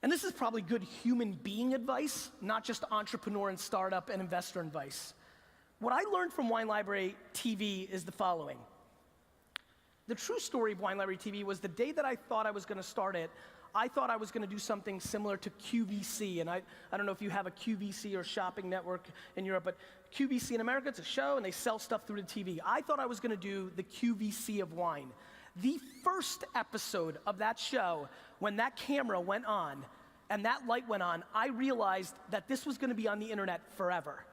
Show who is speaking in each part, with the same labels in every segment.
Speaker 1: And this is probably good human being advice, not just entrepreneur and startup and investor advice. What I learned from Wine Library TV is the following. The true story of Wine Library TV was the day that I thought I was gonna start it, I thought I was gonna do something similar to QVC, and I don't know if you have a QVC or shopping network in Europe, but QVC in America, it's a show and they sell stuff through the TV. I thought I was gonna do the QVC of wine. The first episode of that show, when that camera went on and that light went on, I realized that this was gonna be on the internet forever,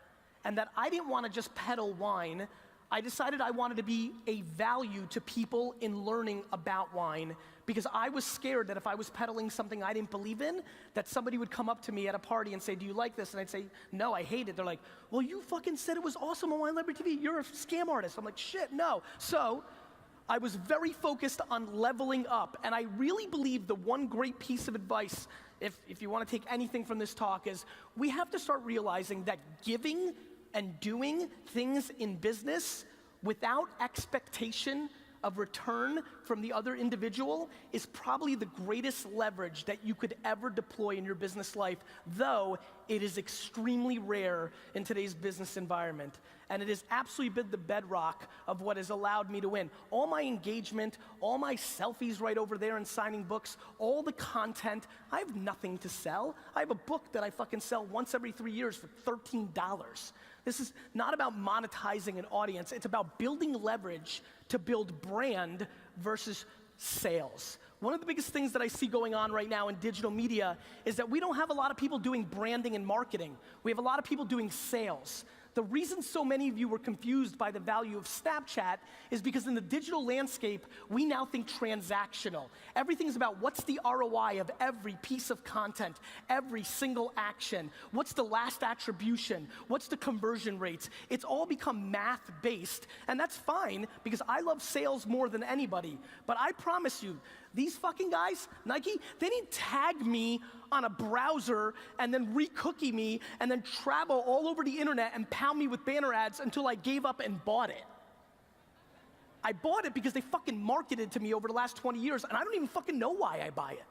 Speaker 1: and that I didn't wanna just peddle wine. I decided I wanted to be a value to people in learning about wine, because I was scared that if I was peddling something I didn't believe in, that somebody would come up to me at a party and say, do you like this? And I'd say, no, I hate it. They're like, well, you fucking said it was awesome on Wine Library TV. You're a scam artist. I'm like, shit, no. So I was very focused on leveling up, and I really believe the one great piece of advice, if you wanna take anything from this talk, is we have to start realizing that giving and doing things in business without expectation of return from the other individual is probably the greatest leverage that you could ever deploy in your business life, though it is extremely rare in today's business environment. And it has absolutely been the bedrock of what has allowed me to win. All my engagement, all my selfies right over there and signing books, all the content, I have nothing to sell. I have a book that I fucking sell once every 3 years for $13. This is not about monetizing an audience, it's about building leverage to build brand versus sales. One of the biggest things that I see going on right now in digital media is that we don't have a lot of people doing branding and marketing. We have a lot of people doing sales. The reason so many of you were confused by the value of Snapchat is because in the digital landscape, we now think transactional. Everything is about what's the ROI of every piece of content, every single action, what's the last attribution, what's the conversion rates. It's all become math-based, and that's fine because I love sales more than anybody. But I promise you, these fucking guys, Nike, they didn't tag me on a browser and then re-cookie me and then travel all over the internet and pound me with banner ads until I gave up and bought it. I bought it because they fucking marketed to me over the last 20 years, and I don't even fucking know why I buy it.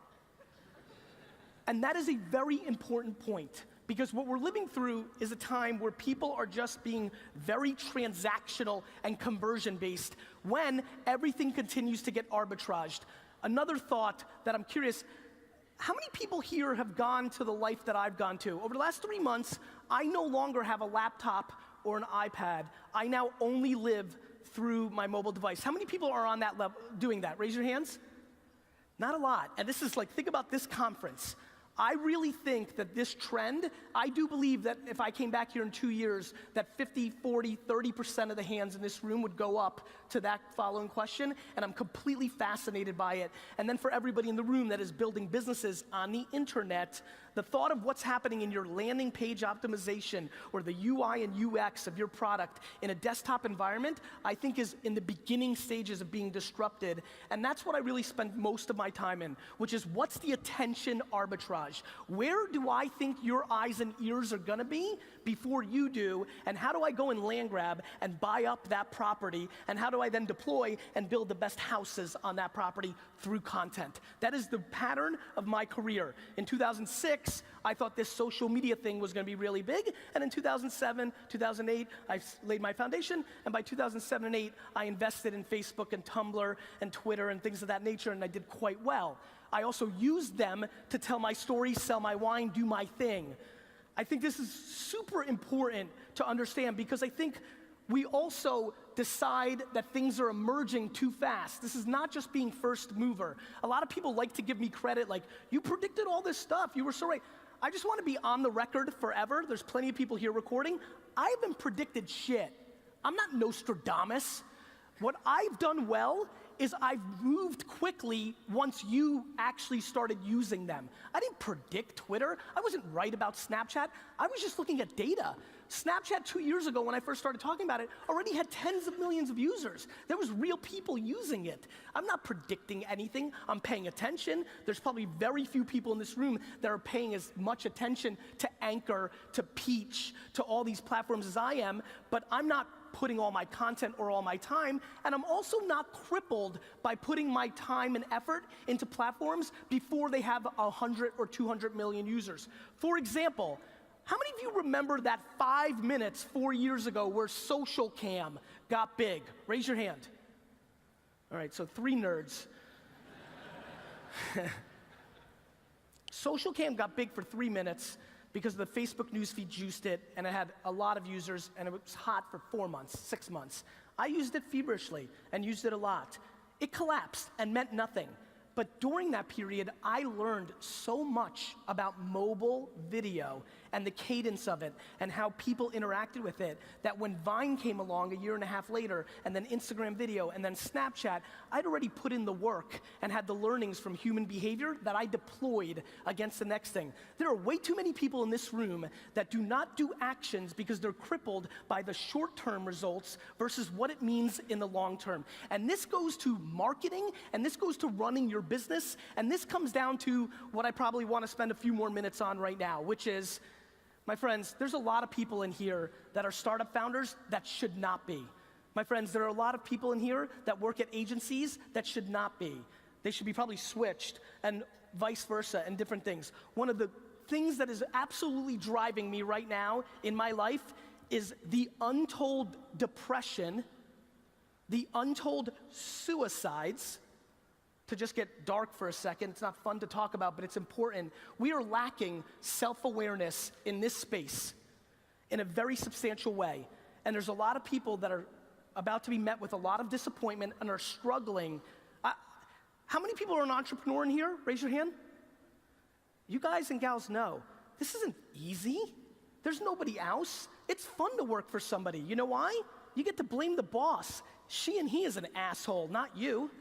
Speaker 1: And that is a very important point, because what we're living through is a time where people are just being very transactional and conversion based when everything continues to get arbitraged. Another thought that I'm curious, how many people here have gone to the life that I've gone to? Over the last 3 months, I no longer have a laptop or an iPad. I now only live through my mobile device. How many people are on that level doing that? Raise your hands. Not a lot. And this is like, think about this conference. I really think that this trend, I do believe that if I came back here in 2 years, that 50, 40, 30% of the hands in this room would go up to that following question, and I'm completely fascinated by it. And then for everybody in the room that is building businesses on the internet, the thought of what's happening in your landing page optimization or the UI and UX of your product in a desktop environment, I think is in the beginning stages of being disrupted. And that's what I really spend most of my time in, which is what's the attention arbitrage? Where do I think your eyes and ears are gonna be before you do, and how do I go and land grab and buy up that property, and how do I then deploy and build the best houses on that property through content? That is the pattern of my career. In 2006, I thought this social media thing was gonna be really big, and in 2007, 2008, I laid my foundation, and by 2007 and 8, I invested in Facebook and Tumblr and Twitter and things of that nature, and I did quite well. I also used them to tell my story, sell my wine, do my thing. I think this is super important to understand, because I think we also decide that things are emerging too fast. This is not just being first mover. A lot of people like to give me credit, like, you predicted all this stuff, you were so right. I just want to be on the record forever. There's plenty of people here recording. I haven't predicted shit. I'm not Nostradamus. What I've done well is I've moved quickly once you actually started using them. I didn't predict Twitter. I wasn't right about Snapchat. I was just looking at data. Snapchat 2 years ago, when I first started talking about it, already had tens of millions of users. There was real people using it. I'm not predicting anything. I'm paying attention. There's probably very few people in this room that are paying as much attention to Anchor, to Peach, to all these platforms as I am, but I'm not putting all my content or all my time, and I'm also not crippled by putting my time and effort into platforms before they have 100 or 200 million users. For example, how many of you remember that 5 minutes 4 years ago where social cam got big? Raise your hand. All right, so 3 nerds. Social cam got big for 3 minutes because the Facebook newsfeed juiced it, and it had a lot of users, and it was hot for 4 months, 6 months. I used it feverishly and used it a lot. It collapsed and meant nothing. But during that period, I learned so much about mobile video and the cadence of it and how people interacted with it that when Vine came along a year and a half later, and then Instagram video, and then Snapchat, I'd already put in the work and had the learnings from human behavior that I deployed against the next thing. There are way too many people in this room that do not do actions because they're crippled by the short-term results versus what it means in the long term. And this goes to marketing, and this goes to running your business, and this comes down to what I probably want to spend a few more minutes on right now, which is, my friends, there's a lot of people in here that are startup founders that should not be. My friends, there are a lot of people in here that work at agencies that should not be. They should be probably switched, and vice versa, and different things. One of the things that is absolutely driving me right now in my life is the untold depression, the untold suicides. To just get dark for a second, it's not fun to talk about, but it's important. We are lacking self-awareness in this space in a very substantial way. And there's a lot of people that are about to be met with a lot of disappointment and are struggling. How many people are an entrepreneur in here? Raise your hand. You guys and gals know, this isn't easy. There's nobody else. It's fun to work for somebody. You know why? You get to blame the boss. She and he is an asshole, not you.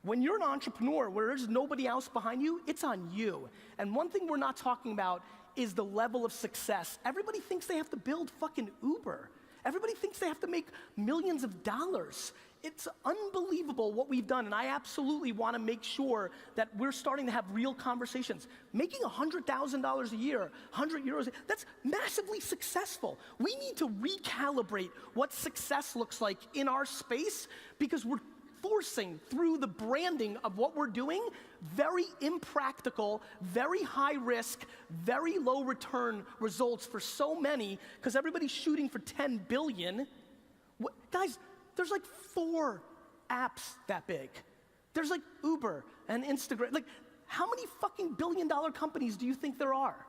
Speaker 1: When you're an entrepreneur where there's nobody else behind you, it's on you. And one thing we're not talking about is the level of success. Everybody thinks they have to build fucking Uber. Everybody thinks they have to make millions of dollars. It's unbelievable what we've done, and I absolutely want to make sure that we're starting to have real conversations. Making $100,000 a year, 100 euros, that's massively successful. We need to recalibrate what success looks like in our space because we're forcing through the branding of what we're doing very impractical, very high risk, very low return results for so many because everybody's shooting for 10 billion. Guys, there's like 4 apps that big. There's like Uber and Instagram. Like, how many fucking billion-dollar companies do you think there are?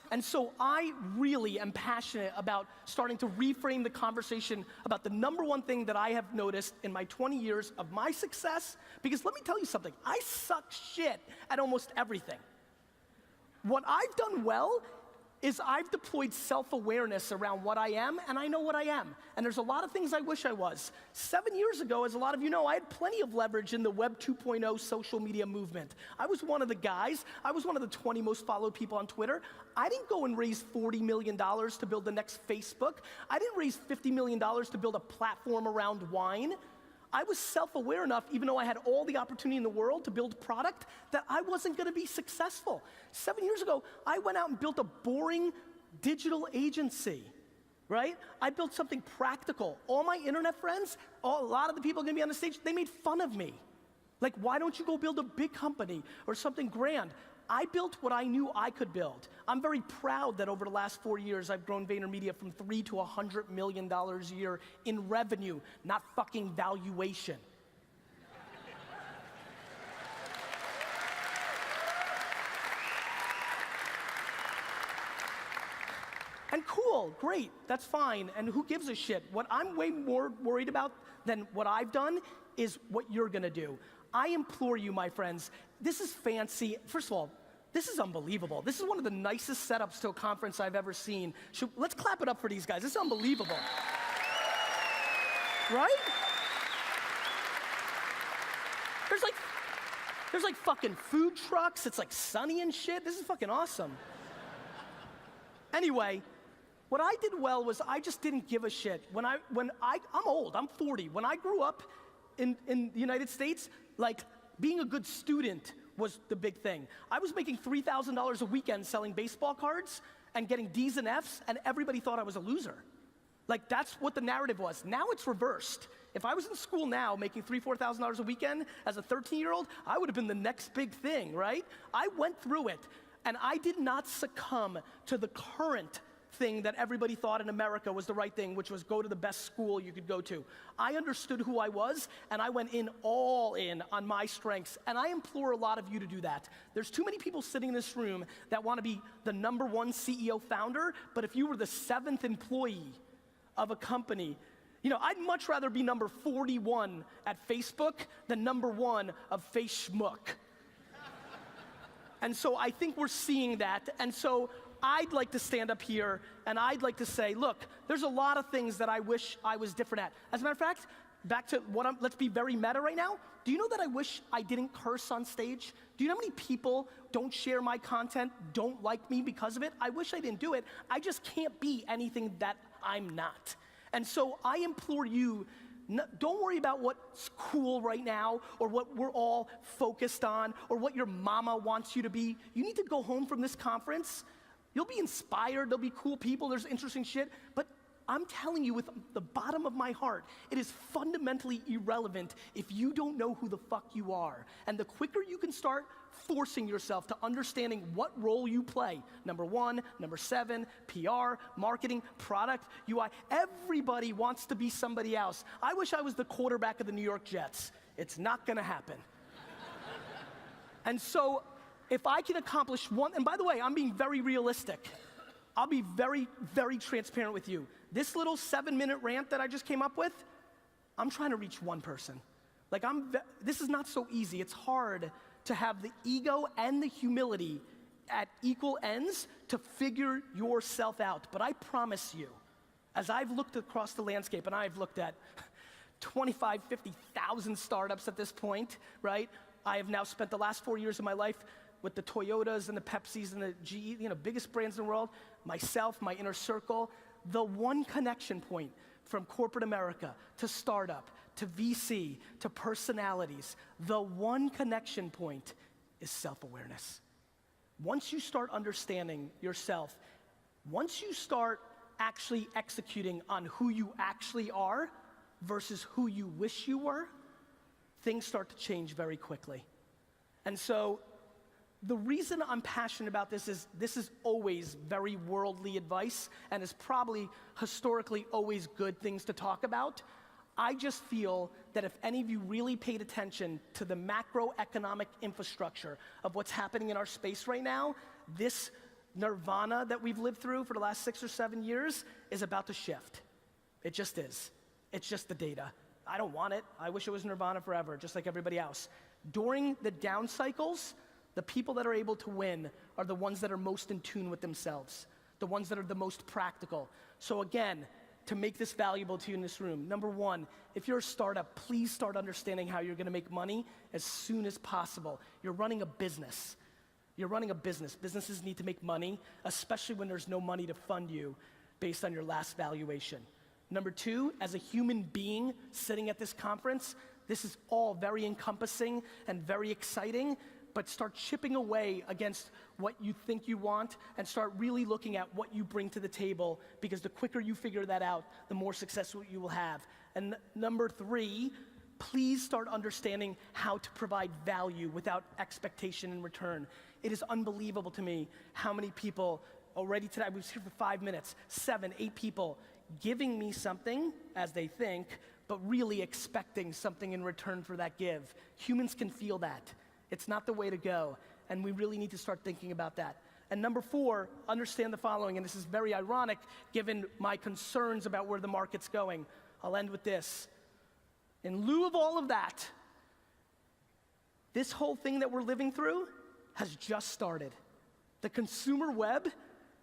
Speaker 1: And so I really am passionate about starting to reframe the conversation about the number one thing that I have noticed in my 20 years of my success, because let me tell you something, I suck shit at almost everything. What I've done well is I've deployed self-awareness around what I am, and I know what I am. And there's a lot of things I wish I was. 7 years ago, as a lot of you know, I had plenty of leverage in the Web 2.0 social media movement. I was one of the guys. I was one of the 20 most followed people on Twitter. I didn't go and raise $40 million to build the next Facebook. I didn't raise $50 million to build a platform around wine. I was self-aware enough, even though I had all the opportunity in the world to build product, that I wasn't gonna be successful. 7 years ago, I went out and built a boring digital agency, right? I built something practical. All my internet friends, a lot of the people gonna be on the stage, they made fun of me. Like, why don't you go build a big company or something grand? I built what I knew I could build. I'm very proud that over the last 4 years, I've grown VaynerMedia from $3 to $100 million a year in revenue, not fucking valuation. And cool, great, that's fine, and who gives a shit? What I'm way more worried about than what I've done is what you're gonna do. I implore you, my friends, this is fancy. First of all, this is unbelievable. This is one of the nicest setups to a conference I've ever seen. Let's clap it up for these guys. This is unbelievable. Right? There's like fucking food trucks. It's like sunny and shit. This is fucking awesome. Anyway, what I did well was I just didn't give a shit. I'm old, I'm 40. When I grew up in the United States, like, being a good student was the big thing. I was making $3,000 a weekend selling baseball cards and getting D's and F's, and everybody thought I was a loser. Like, that's what the narrative was. Now it's reversed. If I was in school now making $3,000, $4,000 a weekend as a 13-year-old, I would have been the next big thing, right? I went through it, and I did not succumb to the current thing that everybody thought in America was the right thing, which was go to the best school you could go to. I understood who I was, and I went in all in on my strengths, and I implore a lot of you to do that. There's too many people sitting in this room that want to be the #1 CEO founder, but if you were the 7th employee of a company, you know, I'd much rather be number 41 at Facebook than #1 of Face Schmuck. And so I think we're seeing that, and so I'd like to stand up here and I'd like to say, look, there's a lot of things that I wish I was different at. As a matter of fact, back to let's be very meta right now. Do you know that I wish I didn't curse on stage? Do you know how many people don't share my content, don't like me because of it? I wish I didn't do it. I just can't be anything that I'm not. And so I implore you, don't worry about what's cool right now or what we're all focused on or what your mama wants you to be. You need to go home from this conference. You'll be inspired, there'll be cool people, there's interesting shit, but I'm telling you with the bottom of my heart, it is fundamentally irrelevant if you don't know who the fuck you are. And the quicker you can start forcing yourself to understanding what role you play, #1, #7, PR, marketing, product, UI, everybody wants to be somebody else. I wish I was the quarterback of the New York Jets. It's not gonna happen. And so, if I can accomplish one, and by the way, I'm being very realistic. I'll be very, very transparent with you. This little 7-minute rant that I just came up with, I'm trying to reach one person. Like, this is not so easy. It's hard to have the ego and the humility at equal ends to figure yourself out. But I promise you, as I've looked across the landscape, and I've looked at 25, 50,000 startups at this point, right? I have now spent the last 4 years of my life with the Toyotas and the Pepsis and the GE, you know, biggest brands in the world, myself, my inner circle, the one connection point from corporate America to startup, to VC, to personalities, the one connection point is self-awareness. Once you start understanding yourself, once you start actually executing on who you actually are versus who you wish you were, things start to change very quickly. And so, the reason I'm passionate about this is always very worldly advice and is probably historically always good things to talk about. I just feel that if any of you really paid attention to the macroeconomic infrastructure of what's happening in our space right now, this nirvana that we've lived through for the last 6 or 7 years is about to shift. It just is. It's just the data. I don't want it. I wish it was nirvana forever, just like everybody else. During the down cycles, the people that are able to win are the ones that are most in tune with themselves, the ones that are the most practical. So again, to make this valuable to you in this room, #1, if you're a startup, please start understanding how you're gonna make money as soon as possible. You're running a business. You're running a business. Businesses need to make money, especially when there's no money to fund you based on your last valuation. #2, as a human being sitting at this conference, this is all very encompassing and very exciting, but start chipping away against what you think you want and start really looking at what you bring to the table, because the quicker you figure that out, the more successful you will have. And #3, please start understanding how to provide value without expectation in return. It is unbelievable to me how many people already today, I was here for 5 minutes, 7, 8 people giving me something as they think, but really expecting something in return for that give. Humans can feel that. It's not the way to go, and we really need to start thinking about that. And #4, understand the following, and this is very ironic given my concerns about where the market's going. I'll end with this. In lieu of all of that, this whole thing that we're living through has just started. The consumer web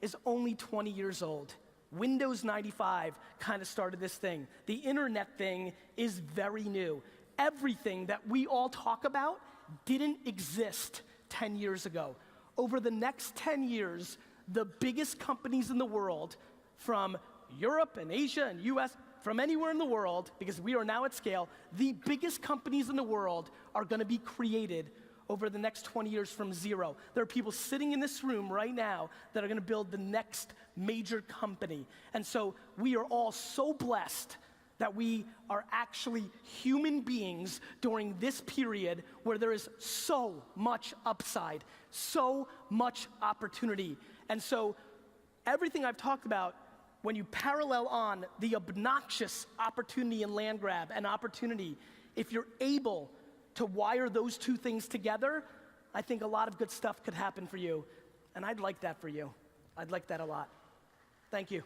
Speaker 1: is only 20 years old. Windows 95 kind of started this thing. The internet thing is very new. Everything that we all talk about didn't exist 10 years ago. Over the next 10 years, the biggest companies in the world, from Europe and Asia and US, from anywhere in the world, because we are now at scale, the biggest companies in the world are gonna be created over the next 20 years from zero. There are people sitting in this room right now that are gonna build the next major company. And so we are all so blessed that we are actually human beings during this period where there is so much upside, so much opportunity. And so everything I've talked about, when you parallel on the obnoxious opportunity and land grab and opportunity, if you're able to wire those two things together, I think a lot of good stuff could happen for you. And I'd like that for you. I'd like that a lot. Thank you.